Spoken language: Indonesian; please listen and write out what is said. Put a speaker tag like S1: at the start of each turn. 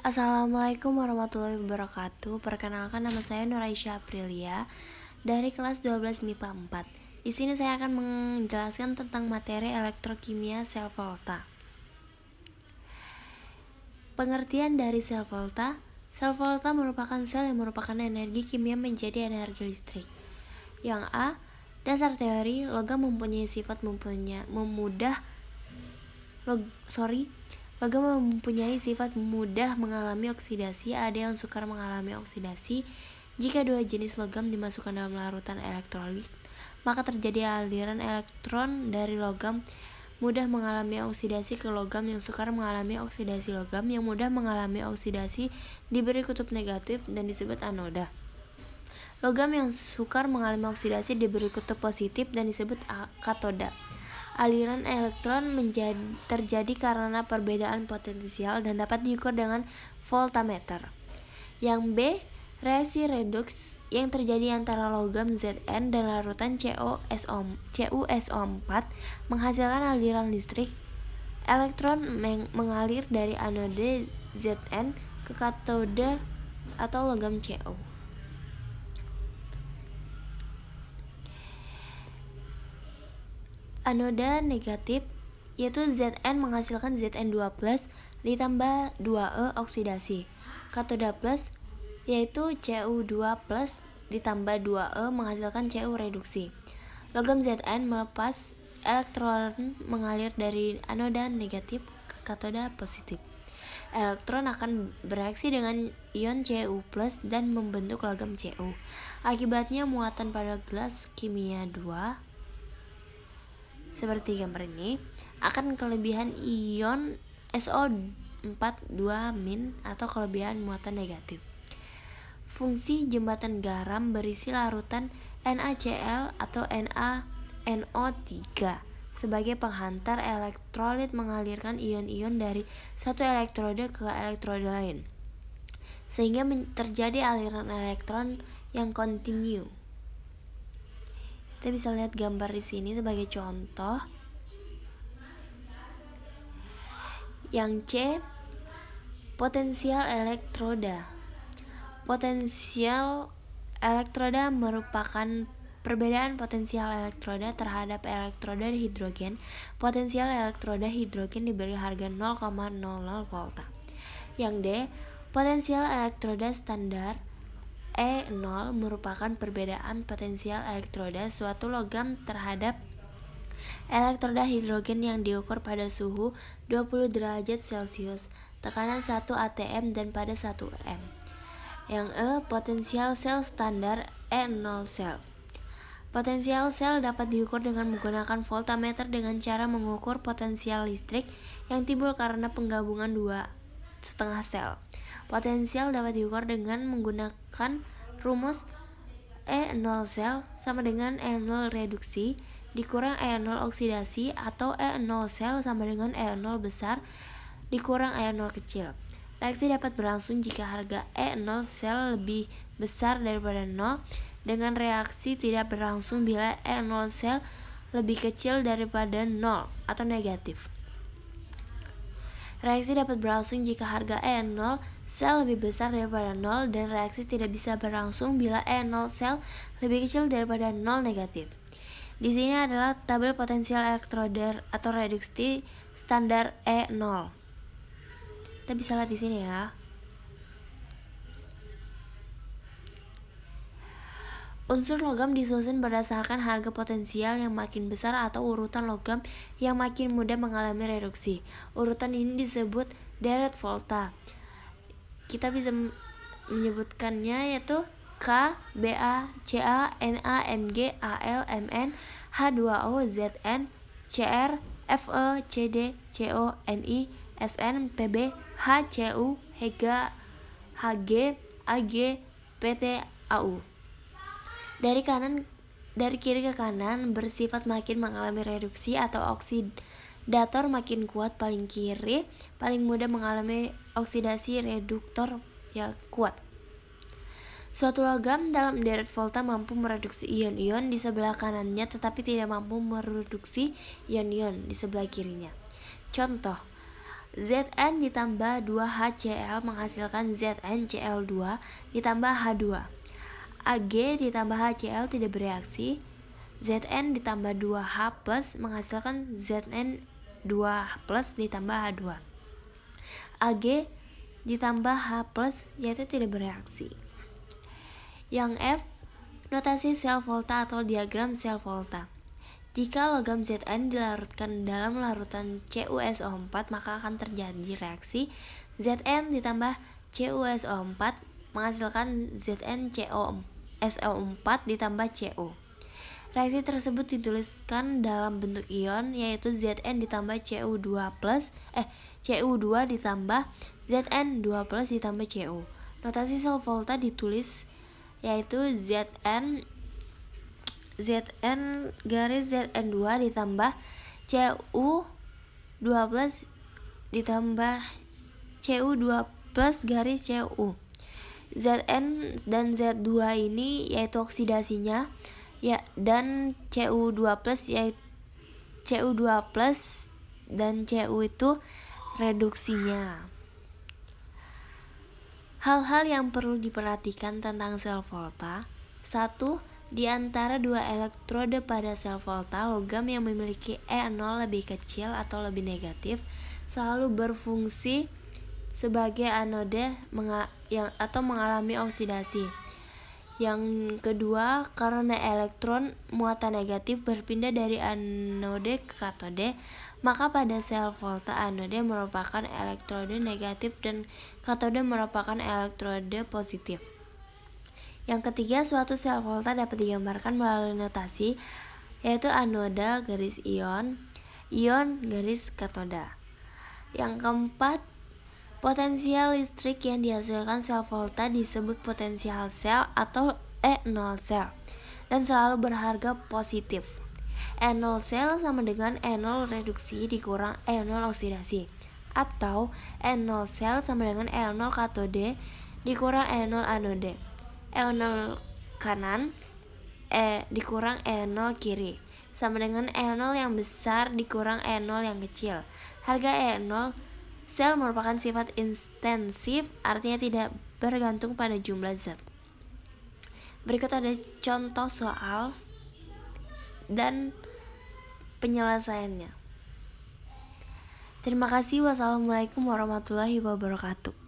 S1: Assalamualaikum warahmatullahi wabarakatuh. Perkenalkan, nama saya Nur Aisyah Aprilia dari kelas 12 MIPA 4. Di sini saya akan menjelaskan tentang materi elektrokimia sel volta. Pengertian dari sel volta. Sel volta merupakan sel yang merupakan energi kimia menjadi energi listrik. Yang A, dasar teori, logam mempunyai sifat Logam mempunyai sifat mudah mengalami oksidasi. Ada yang sukar mengalami oksidasi. Jika dua jenis logam dimasukkan dalam larutan elektrolit, maka terjadi aliran elektron dari logam mudah mengalami oksidasi ke logam yang sukar mengalami oksidasi. Logam yang mudah mengalami oksidasi diberi kutub negatif dan disebut anoda. Logam yang sukar mengalami oksidasi diberi kutub positif dan disebut katoda. Aliran elektron terjadi karena perbedaan potensial dan dapat diukur dengan voltameter. Yang B, reaksi redoks yang terjadi antara logam Zn dan larutan CuSO4 menghasilkan aliran listrik. Elektron mengalir dari anode Zn ke katode atau logam Cu. Anoda negatif yaitu Zn menghasilkan Zn2+ ditambah 2E oksidasi. Katoda plus yaitu Cu2+ ditambah 2E menghasilkan Cu reduksi. Logam Zn melepas elektron mengalir dari anoda negatif ke katoda positif. Elektron akan bereaksi dengan ion Cu+ dan membentuk logam Cu. Akibatnya muatan pada gelas kimia 2 seperti gambar ini akan kelebihan ion SO42- atau kelebihan muatan negatif. Fungsi jembatan garam berisi larutan NaCl atau NaNO3 sebagai penghantar elektrolit mengalirkan ion-ion dari satu elektroda ke elektroda lain, sehingga terjadi aliran elektron yang kontinu. Kita bisa lihat gambar di sini sebagai contoh. Yang C, potensial elektroda. Potensial elektroda merupakan perbedaan potensial elektroda terhadap elektroda hidrogen. Potensial elektroda hidrogen diberi harga 0,00 volta. Yang D, potensial elektroda standar E0 merupakan perbedaan potensial elektroda suatu logam terhadap elektroda hidrogen yang diukur pada suhu 20 derajat Celcius, tekanan 1 atm dan pada 1 m. Yang E, potensial sel standar E0 sel. Potensial sel dapat diukur dengan menggunakan voltameter dengan cara mengukur potensial listrik yang timbul karena penggabungan dua setengah sel. Potensial dapat diukur dengan menggunakan rumus E0 sel sama dengan E0 reduksi dikurang E0 oksidasi atau E0 sel sama dengan E0 besar dikurang E0 kecil. Reaksi dapat berlangsung jika harga E0 sel lebih besar daripada 0, dengan reaksi tidak berlangsung bila E0 sel lebih kecil daripada 0 atau negatif. Reaksi dapat berlangsung jika harga E0 sel lebih besar daripada 0 dan reaksi tidak bisa berlangsung bila E0 sel lebih kecil daripada 0 negatif. Di sini adalah tabel potensial elektroda atau reduksi standar E0. Kita bisa lihat di sini ya. Unsur logam disusun berdasarkan harga potensial yang makin besar atau urutan logam yang makin mudah mengalami reduksi. Urutan ini disebut deret volta. Kita bisa menyebutkannya yaitu K, Ba, Ca, Na, Mg, Al, Mn, H2O, Zn, Cr, Fe, Cd, Co, Ni, Sn, Pb, Hcu, Hg, Ag, Pt, Au. Dari kiri ke kanan bersifat makin mengalami reduksi atau oksidator makin kuat. Paling kiri paling mudah mengalami oksidasi, reduktor ya kuat. Suatu logam dalam deret volta mampu mereduksi ion-ion di sebelah kanannya tetapi tidak mampu mereduksi ion-ion di sebelah kirinya. Contoh, Zn ditambah 2HCl menghasilkan ZnCl2 ditambah H2. Ag ditambah HCl tidak bereaksi. Zn ditambah 2H plus menghasilkan Zn2 plus ditambah H2. Ag ditambah H plus yaitu tidak bereaksi. Yang F, notasi sel volta atau diagram sel volta. Jika logam Zn dilarutkan dalam larutan CuSO4 maka akan terjadi reaksi Zn ditambah CuSO4 menghasilkan ZnCO4 ditambah Cu. Reaksi tersebut dituliskan dalam bentuk ion yaitu Zn ditambah Cu2 ditambah Zn2 plus ditambah Cu. Notasi sel volta ditulis yaitu Zn garis Zn2 ditambah Cu2 plus ditambah Cu2 plus garis Cu. Zn dan Z2 ini yaitu oksidasinya ya, dan Cu2 plus yaitu Cu2 plus dan Cu itu reduksinya. Hal-hal yang perlu diperhatikan tentang sel volta. 1. Di antara dua elektrode pada sel volta, logam yang memiliki E0 lebih kecil atau lebih negatif selalu berfungsi sebagai anode atau mengalami oksidasi. Yang kedua, karena elektron muatan negatif berpindah dari anode ke katode, maka pada sel volta anode merupakan elektrode negatif dan katode merupakan elektrode positif. Yang ketiga, suatu sel volta dapat digambarkan melalui notasi yaitu anoda garis ion, ion garis katoda. Yang keempat, potensial listrik yang dihasilkan sel volta disebut potensial sel atau E0 sel dan selalu berharga positif. E0 sel sama dengan E0 reduksi dikurang E0 oksidasi, atau E0 sel sama dengan E0 katode dikurang E0 anode. E0 kanan dikurang E0 kiri sama dengan E0 yang besar dikurang E0 yang kecil. Harga E0 sel merupakan sifat intensif, artinya tidak bergantung pada jumlah zat. Berikut ada contoh soal dan penyelesaiannya. Terima kasih. Wassalamualaikum warahmatullahi wabarakatuh.